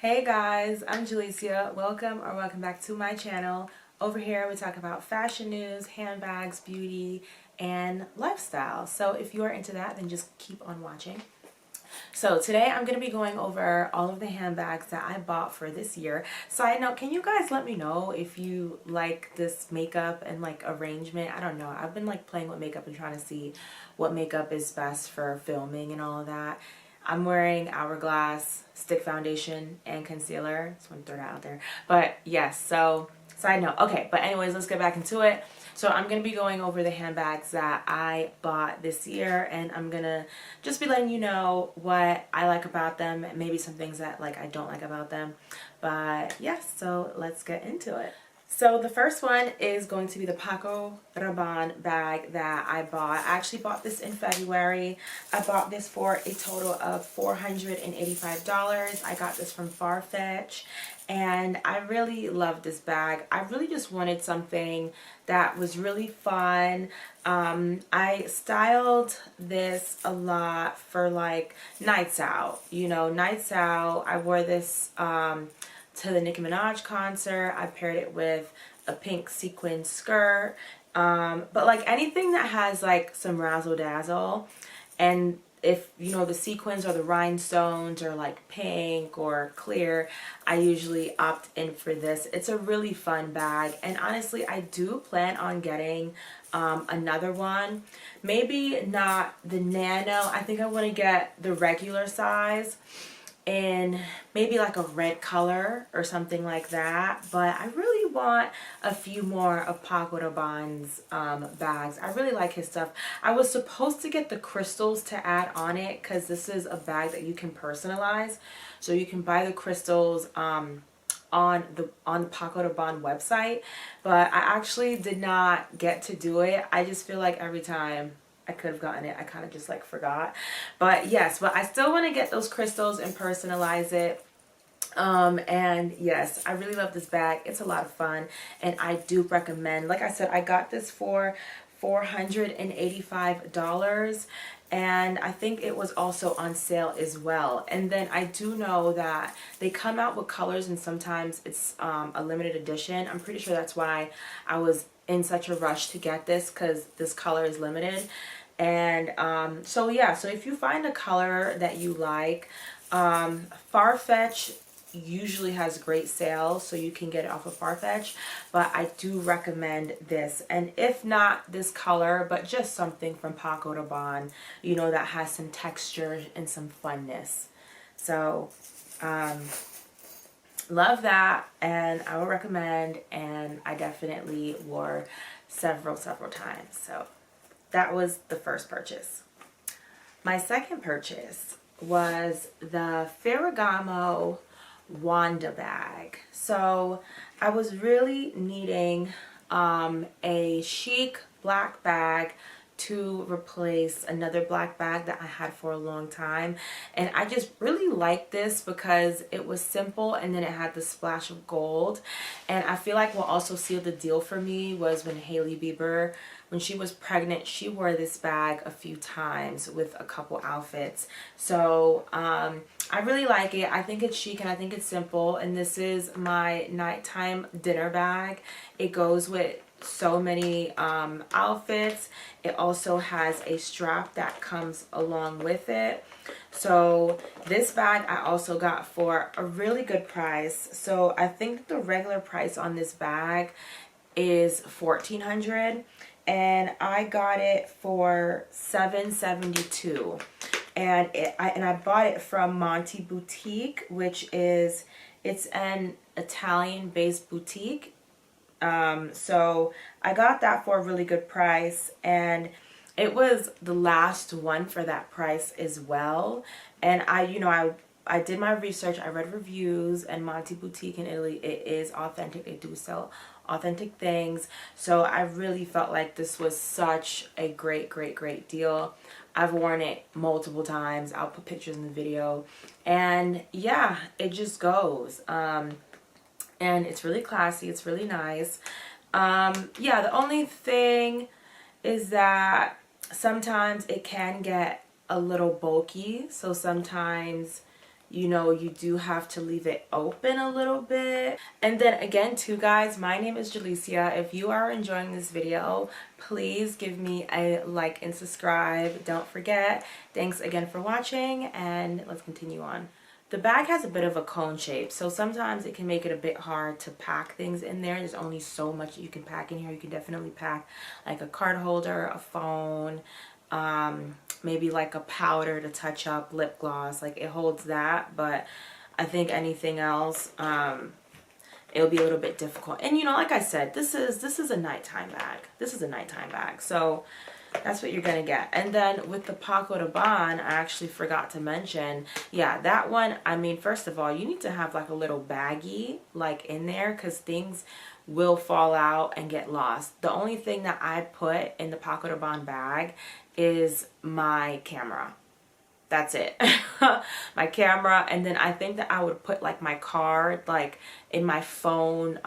Hey guys, I'm Jalisia. Welcome back to my channel. Over here we talk about fashion news, handbags, beauty, and lifestyle. So if you are into that, then just keep on watching. So today I'm going to be going over all of the handbags that I bought for this year. Side note, can you guys let me know if you like this makeup and like arrangement? I don't know. I've been like playing with makeup and trying to see what makeup is best for filming and all of that. I'm wearing Hourglass stick foundation and concealer. Just want to throw that out there. But yes, so side note. Okay, but anyways, let's get back into it. So I'm going to be going over the handbags that I bought this year, and I'm going to just be letting you know what I like about them, maybe some things that like I don't like about them. But yes, so let's get into it. So the first one is going to be the Paco Rabanne bag that I bought. I actually bought this in February. I bought this for a total of $485. I got this from FarFetch and I really love this bag. I really just wanted something that was really fun. I styled this a lot for like nights out. You know, nights out. I wore this to the Nicki Minaj concert. I paired it with a pink sequin skirt. But like anything that has like some razzle dazzle, and if you know the sequins or the rhinestones or like pink or clear, I usually opt in for this. It's a really fun bag, and honestly I do plan on getting another one. Maybe not the nano. I think I want to get the regular size in maybe like a red color or something like that. But I really want a few more of Paco Rabanne's bags. I really like his stuff. I was supposed to get the crystals to add on it because this is a bag that you can personalize. So you can buy the crystals on the Paco Rabanne website, but I actually did not get to do it. I just feel like every time I could have gotten it, I kind of just like forgot. But yes, but I still want to get those crystals and personalize it. And yes, I really love this bag. It's a lot of fun, and I do recommend. Like I said, I got this for $485, and I think it was also on sale as well. And then I do know that they come out with colors, and sometimes it's a limited edition. I'm pretty sure that's why I was in such a rush to get this, because this color is limited. And so yeah, so if you find a color that you like, FarFetch usually has great sales, so you can get it off of FarFetch, but I do recommend this. And if not this color, but just something from Paco Rabanne, you know, that has some texture and some funness. So love that, and I would recommend, and I definitely wore several times. So that was the first purchase. My second purchase was the Ferragamo Wanda bag. So I was really needing a chic black bag to replace another black bag that I had for a long time, and I just really liked this because it was simple and then it had the splash of gold. And I feel like what also sealed the deal for me was when Hailey Bieber, when she was pregnant, she wore this bag a few times with a couple outfits. So I really like it. I think it's chic and I think it's simple, and this is my nighttime dinner bag. It goes with so many outfits. It also has a strap that comes along with it. So this bag I also got for a really good price. So I think the regular price on this bag is $1,400, and I got it for $772. And I bought it from Monti Boutique, which is, it's an Italian based boutique. So I got that for a really good price, and it was the last one for that price as well. And I did my research, I read reviews, and Monti Boutique in Italy, it is authentic. They do sell authentic things. So I really felt like this was such a great deal. I've worn it multiple times. I'll put pictures in the video. And yeah, it just goes. And it's really classy. It's really nice. Yeah, the only thing is that sometimes it can get a little bulky. So sometimes you know, you do have to leave it open a little bit. And then again too, guys, my name is Jalisia. If you are enjoying this video, please give me a like and subscribe. Don't forget. Thanks again for watching, and let's continue on. The bag has a bit of a cone shape, so sometimes it can make it a bit hard to pack things in there. There's only so much you can pack in here. You can definitely pack like a card holder, a phone, maybe like a powder to touch up, lip gloss. Like, it holds that, but I think anything else, it'll be a little bit difficult. And you know, like I said, this is a nighttime bag. This is a nighttime bag, so that's what you're gonna get. And then with the Paco Rabanne, I actually forgot to mention, yeah, that one, I mean, first of all, you need to have like a little baggie like in there, because things will fall out and get lost. The only thing that I put in the Paco Rabanne bag is my camera. That's it. My camera. And then I think that I would put like my card like in my phone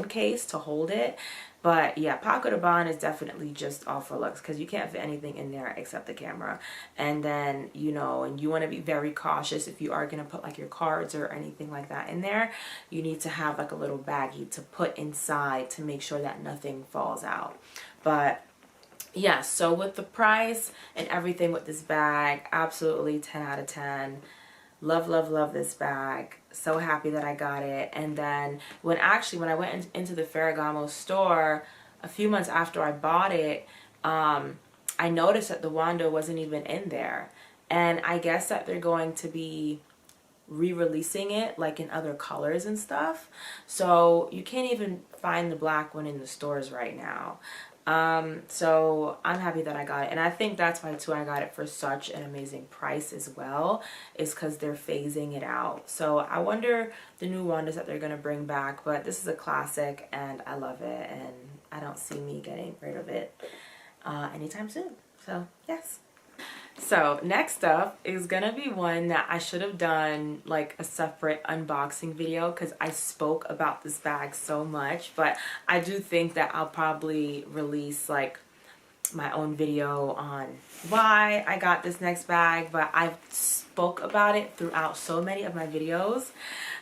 case to hold it. But yeah, Paco Rabanne is definitely just all for looks, because you can't fit anything in there except the camera. And then, you know, and you want to be very cautious if you are going to put like your cards or anything like that in there. You need to have like a little baggie to put inside to make sure that nothing falls out. But yeah, so with the price and everything with this bag, absolutely 10 out of 10. Love, love, love this bag. So happy that I got it. And then when I went into the Ferragamo store a few months after I bought it, I noticed that the Wando wasn't even in there. And I guess that they're going to be re-releasing it like in other colors and stuff. So you can't even find the black one in the stores right now. So I'm happy that I got it, and I think that's why too I got it for such an amazing price as well, is because they're phasing it out. So I wonder the new Wandas that they're gonna bring back, but this is a classic and I love it, and I don't see me getting rid of it anytime soon. So yes. So next up is gonna be one that I should have done like a separate unboxing video, because I spoke about this bag so much, but I do think that I'll probably release like my own video on why I got this next bag. But I've spoke about it throughout so many of my videos,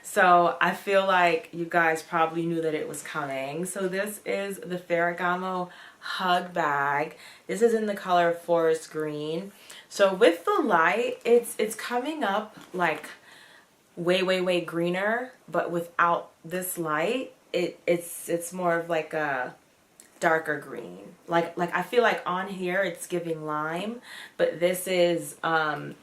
so I feel like you guys probably knew that it was coming. So this is the Ferragamo Hug bag. This is in the color forest green. So with the light, it's coming up like way greener, but without this light, it's more of like a darker green. Like I feel like on here it's giving lime, but this is like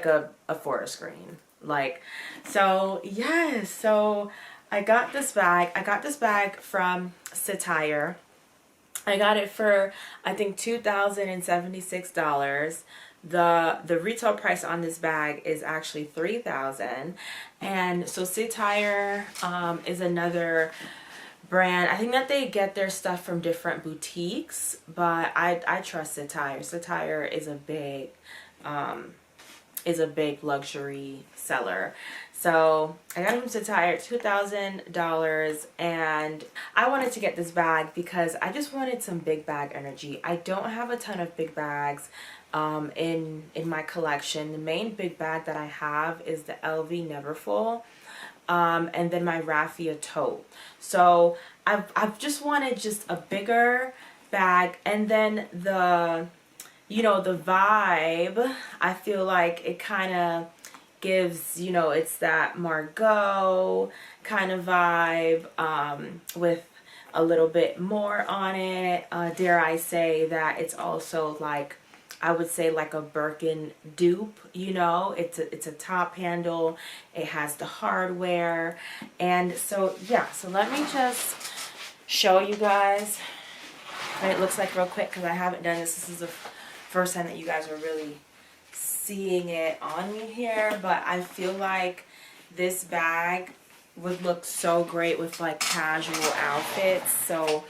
a forest green. Like, so yes, so I got this bag. I got this bag from Cettire. I got it for, I think, $2,076. The retail price on this bag is actually $3,000. And so Cettire is another brand. I think that they get their stuff from different boutiques, but I trust Cettire. Cettire is a big luxury seller. So I got it from Cettire, $2,000, and I wanted to get this bag because I just wanted some big bag energy. I don't have a ton of big bags in my collection. The main big bag that I have is the LV Neverfull, and then my raffia tote. So I've just wanted just a bigger bag, and then the, you know, the vibe, I feel like it kind of gives, you know, it's that Margot kind of vibe, with a little bit more on it. Dare I say that it's also like, I would say like a Birkin dupe, you know. It's a top handle, it has the hardware, and so yeah, so let me just show you guys what it looks like real quick, because I haven't done this. This is the first time that you guys are really seeing it on me here, but I feel like this bag would look so great with like casual outfits. So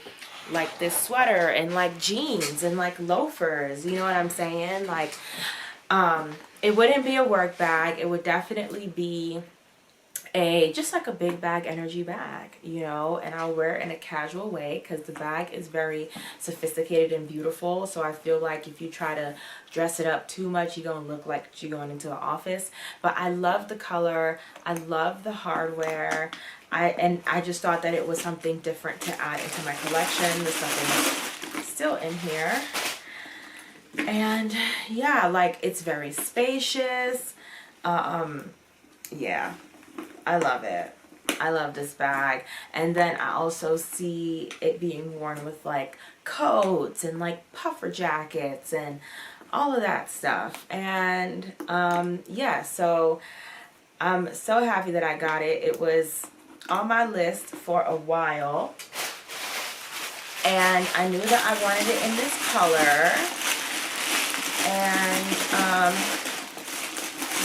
like this sweater and like jeans and like loafers, you know what I'm saying? Like it wouldn't be a work bag. It would definitely be just like a big bag energy bag, you know, and I'll wear it in a casual way because the bag is very sophisticated and beautiful. So I feel like if you try to dress it up too much, you're gonna look like you're going into the office. But I love the color, I love the hardware. I just thought that it was something different to add into my collection. There's something still in here. And yeah, like it's very spacious. Yeah, I love it. I love this bag. And then I also see it being worn with like coats and like puffer jackets and all of that stuff. And yeah, so I'm so happy that I got it. It was on my list for a while. And I knew that I wanted it in this color. And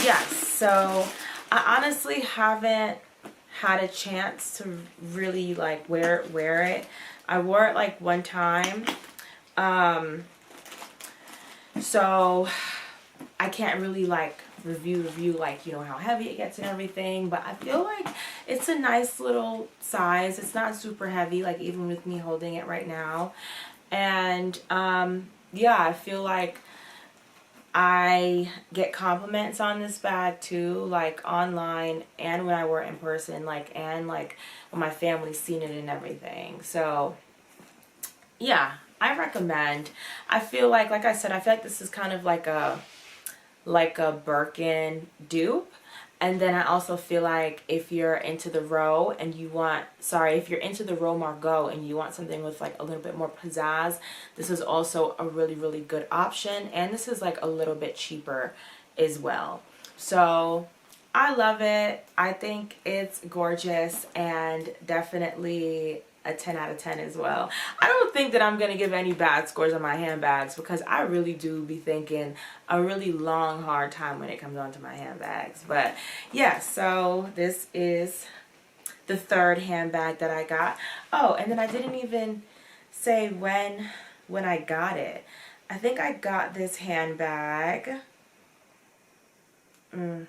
yes, so I honestly haven't had a chance to really like wear it. I wore it like one time, so I can't really like review like, you know, how heavy it gets and everything, but I feel like it's a nice little size. It's not super heavy, like even with me holding it right now. And yeah, I feel like I get compliments on this bag too, like online and when I wear it in person, like, and like when my family's seen it and everything. So yeah, I recommend. I feel like I said, I feel like this is kind of like a Birkin dupe. And then I also feel like if you're into the Row and you want, if you're into the Row Margot and you want something with like a little bit more pizzazz, this is also a really, really good option. And this is like a little bit cheaper as well. So I love it. I think it's gorgeous and definitely a 10 out of 10 as well. I don't think that I'm going to give any bad scores on my handbags because I really do be thinking a really long, hard time when it comes on to my handbags. But yeah, so this is the third handbag that I got. Oh, and then I didn't even say when I got it. I think I got this handbag. I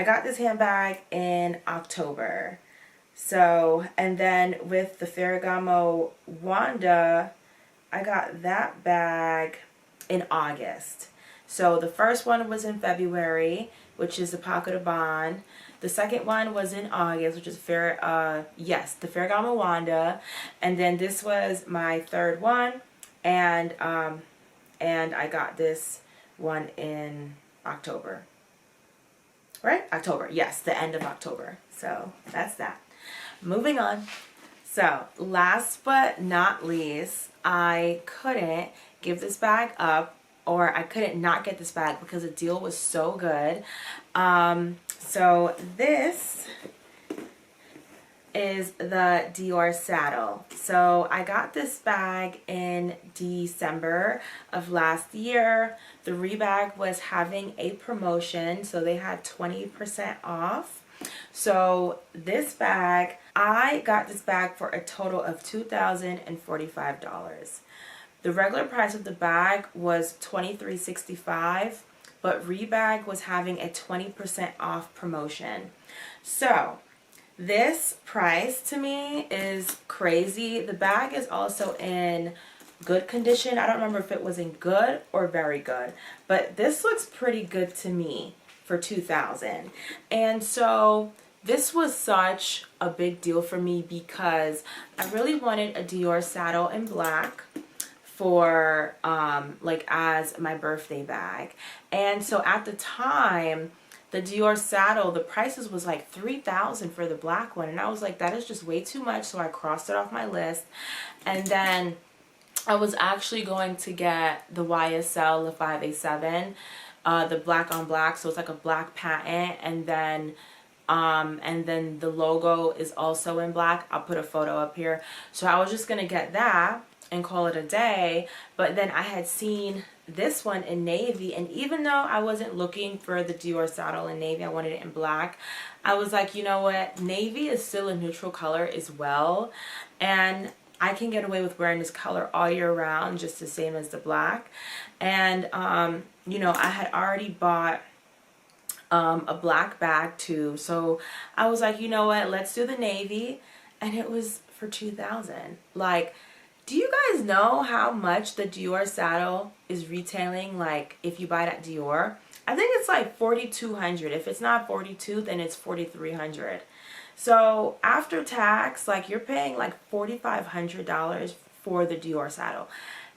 got this handbag in October. So, and then with the Ferragamo Wanda, I got that bag in August. So the first one was in February, which is the Paco Rabanne. The second one was in August, which is the Ferragamo Wanda. And then this was my third one, and I got this one in October. Right? October. Yes, the end of October. So that's that. Moving on. So last but not least, I couldn't give this bag up, or I couldn't not get this bag because the deal was so good. So this is the Dior saddle. So I got this bag in December of last year. The Rebag was having a promotion, so they had 20% off. So this bag, I got this bag for a total of $2,045. The regular price of the bag was $23.65, but Rebag was having a 20% off promotion. So this price to me is crazy. The bag is also in good condition. I don't remember if it was in good or very good, but this looks pretty good to me for $2,000. And so this was such a big deal for me because I really wanted a Dior saddle in black for like as my birthday bag. And so at the time, the Dior saddle, the prices was like $3,000 for the black one, and I was like, that is just way too much, so I crossed it off my list. And then I was actually going to get the YSL, the 5A7, the black on black, so it's like a black patent, and then the logo is also in black. I'll put a photo up here. So I was just gonna get that and call it a day, but then I had seen this one in navy, and even though I wasn't looking for the Dior saddle in navy, I wanted it in black. I was like, you know what, navy is still a neutral color as well, and I can get away with wearing this color all year round, just the same as the black. And you know, I had already bought a black bag too. So I was like, you know what, let's do the navy, and it was for $2,000. Like, do you guys know how much the Dior saddle is retailing? Like, if you buy it at Dior, I think it's like $4,200. If it's not 42, then it's $4,300. So after tax, like, you're paying like $4,500 for the Dior saddle.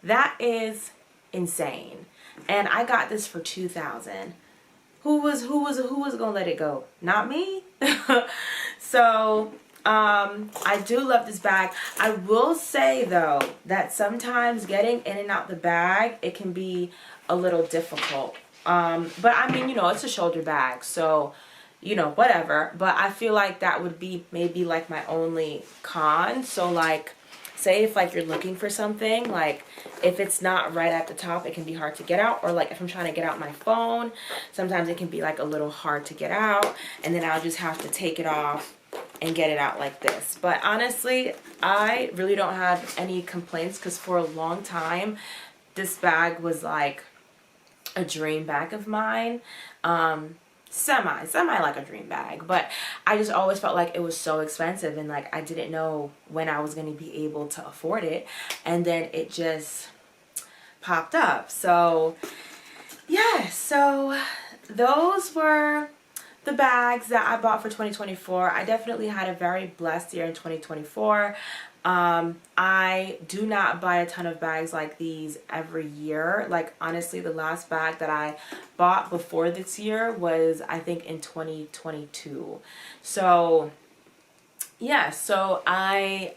That is insane. And I got this for $2,000. Who was gonna let it go? Not me. So I do love this bag. I will say though that sometimes getting in and out the bag, it can be a little difficult. But I mean, you know, it's a shoulder bag, so you know, whatever. But I feel like that would be maybe like my only con. So like, say if like you're looking for something, like if it's not right at the top, it can be hard to get out. Or like if I'm trying to get out my phone, sometimes it can be like a little hard to get out, and then I'll just have to take it off and get it out like this. But honestly, I really don't have any complaints, because for a long time this bag was like a dream bag of mine. Semi like a dream bag, but I just always felt like it was so expensive, and like I didn't know when I was going to be able to afford it, and then it just popped up. So yeah, so those were the bags that I bought for 2024. I definitely had a very blessed year in 2024. I do not buy a ton of bags like these every year. Like honestly, the last bag that I bought before this year was, I think, in 2022. So yeah, so I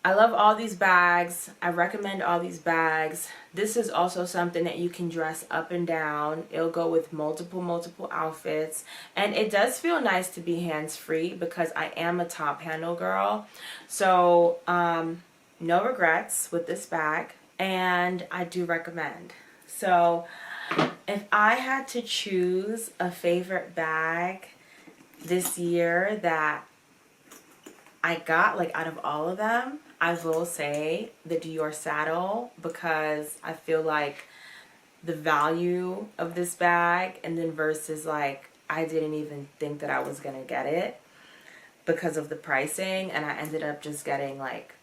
love all these bags. I recommend all these bags. This is also something that you can dress up and down. It'll go with multiple outfits. And it does feel nice to be hands-free, because I am a top handle girl. So no regrets with this bag. And I do recommend. So if I had to choose a favorite bag this year that I got, like out of all of them, I will say the Dior saddle, because I feel like the value of this bag, and then versus like I didn't even think that I was gonna get it because of the pricing, and I ended up just getting like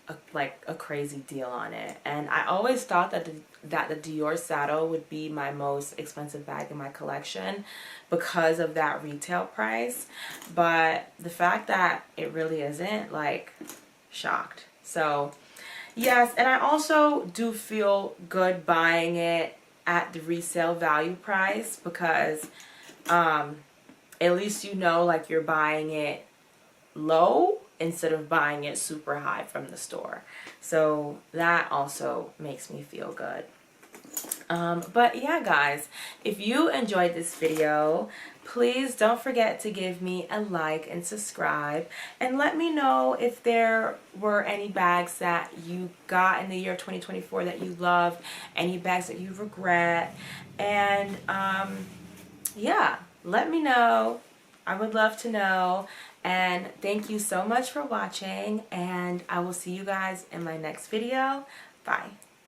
a crazy deal on it. And I always thought that the Dior saddle would be my most expensive bag in my collection because of that retail price, but the fact that it really isn't, like, shocked. So yes, and I also do feel good buying it at the resale value price, because at least you know, like, you're buying it low instead of buying it super high from the store. So that also makes me feel good. But yeah, guys, if you enjoyed this video, please don't forget to give me a like and subscribe, and let me know if there were any bags that you got in the year 2024 that you love, any bags that you regret, and yeah, let me know. I would love to know. And thank you so much for watching, and I will see you guys in my next video. Bye.